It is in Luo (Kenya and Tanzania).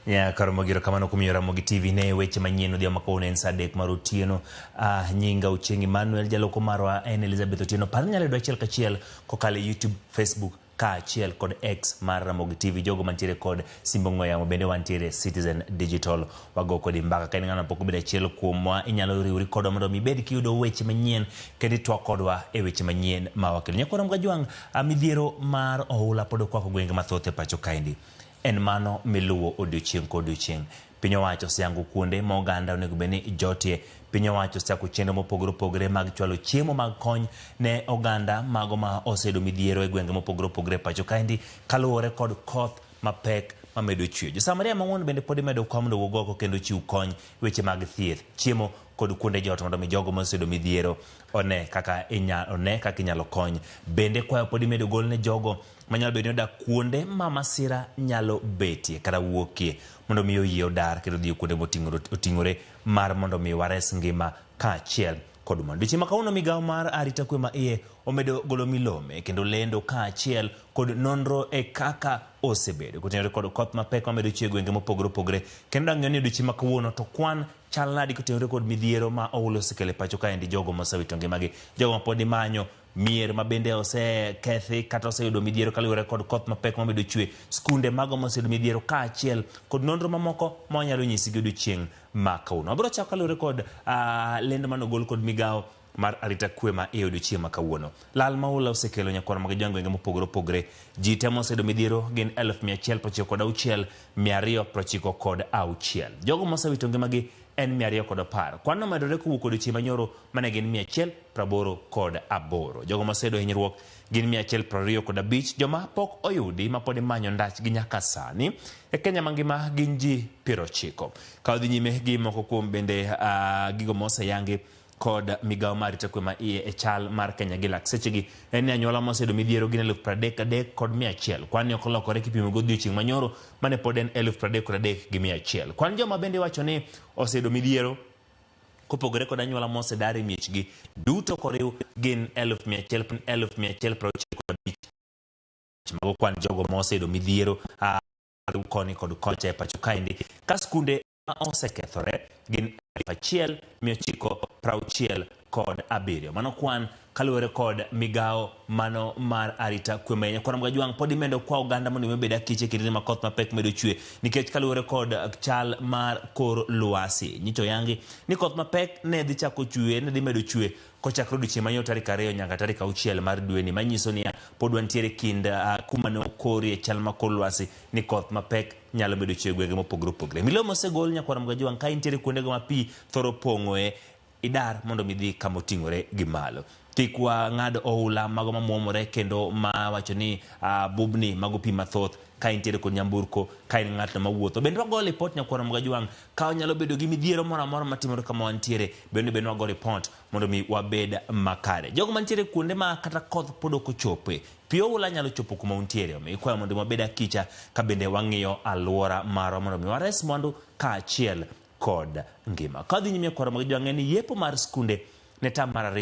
Ya karomogiro kamano kumiora mogi TV ne weche manyien odhiambo makawuono en saa 3 mar otieno. Nyinga Ochieng Emmanuel jaloko marwa en Elizabeth Otieno. Par nyalo yudo achiel kachiel kokalo YouTube, Facebook ka achiel kod X mar Ramogi TV. Jogo mantiere kod simb ong'we yamo bende wantiere Citizen Digital. Wago kodi mbaka ka in ng'ano pok obedo achiel kuomwa, inyalo riwori kodwa mondo mibed kiyudo weche manyien kendo itwak kodwa e weche manyien ma wakelo. Nyakoro mga jwang' midhiero mar oula pod okwako gwenge mathoth e pacho kaendi. En mano miluwo odiochieng' kod odiochieng'. Piny owacho oseyango kuonde ma oganda onego bed ni jotie. Piny owacho osechako chenro mopogore opogore mag chwalo chiemo mag kony ne oganda mago ma oseyudo midhiero e gwenge mopogore opogore pacho kaendi kaluwore kod koth mapek mamedo chwe. Jo-Samaria mang'uon bende pod imedo kwa mondo wuog oko kendo chiw kony weche mag thieth, chiemo kod kuonde jot mondo mi jogo moseyudo midhiero one kaka inyalo kony. Bende kwayo pod imedo gol ne jogo manyalo bedo ni odak kuonde ma masira nyalo betie kata wuokie mondo mi oyie odar kendo dhi kuonde moting'ore mar mondo mi wares ngima ka achiel kod mwandu. Odiochieng' ma kawuono migawo mar arita kwe ma iye omedo golo milome kendo lendo ka achiel kod nonro e kaka osebedo kotenore kod koth mapek mamedo chwe gwenge mopogore opogore. Kendo dang'eyo ni odiochieng' ma kawuono to kwan chal nadi kotenore kod midhiero ma oula osekelo e pacho kaendi, jogo mosewito ngimagi, jogo ma pod imanyo, mier ma bende osekethi kata oseyudo midhiero kaluwore kod koth mapek mamedo chwe, skunde mago moseyudo midhiero ka achiel kod nonro mamoko ma wanyalo nyisi gi odiochieng' ma kawuono. Wabiro chako kaluwore kod lendo manogol kod migawo mar arita kwe ma iye odiochieng' ma kawuono. Lal ma oula osekelo nyakwar mag gwenge mopogore opogore. Ji te moseyudo midhiero gin 1,196,296. Jogo mosewito ngimagi en 210. Kwan no medore kowuok odiochieng' manyoro mane gin 188. Jogo moseyudo hinyruok gin 125. Joma pok oyudi ma pod imanyo ndach gi nyaka sani e Kenya mangima gin ji 90. Ka odhi nyime gi moko kuom bende gigo moseyangi kod migawo mar arita kwe ma iye e chal mar Kenya gi lak sechegi en ni anyuola moseyudo midhiero gin 33,100. Kwan ni ok olokore kipimo godiochieng' manyoro mane pod en 33,100. Kwan joma bende wacho ni oseyudo midhiero kopogore kod anyuola mosedar e miechgi duto koriw gin 1,195. Mago kwan jogo moseyudo midhiero koni kod kocha e pacho kaendi. Ka skunde osekethore gin 1,967. Mano kwan kaluwore kod migawo mano mar arita kwe ma nyakwar mga jwang' pod imedo kwa oganda mondo mebeda kiche kinde ma koth mapek medo chwe nikech kaluwore kod chal mar kor lwasi. Nyicho yangi ni koth mapek ne dhi chako chwe, ne dhi medo chwe kochakre odiochieng' manyo tarik 2 nyaka tarik 6 mar dwe ni, manyiso ni pod wantiere kind kuma ne okorie chal ma kor lwasi ni koth mapek nyalo medo chwe gwenge mopogore opogore. Milome osegol nyakwar mga jwang' ka intiere kuonde ma pi thoro pong'oe, idar mondo midhi kama oting'ore gi malo. Kik wang'ad oula mago mamuomore kendo ma wacho ni bubni mago pi mathoth ka intiere kod nyamburko, ka in ng'atno mawuotho. Bende wago lipot nyakwar mga jwang' ka onyalo bedo gi midhiero moro amora matimore kama wantiere, bende wago lipot mondo mi wabed makare. Jogo mantiere kuonde ma kata koth pod ok ochope, pi oula nyalo chopo kuma untiere, omiyo ikwayo mondo wabed akicha ka bende wang'iyo alwora marwa mondo mi wares mwandu ka achiel kod ngima. Ka dhi nyime nyakwar mga jwang' en ni yepo mar skunde ne tam mar 2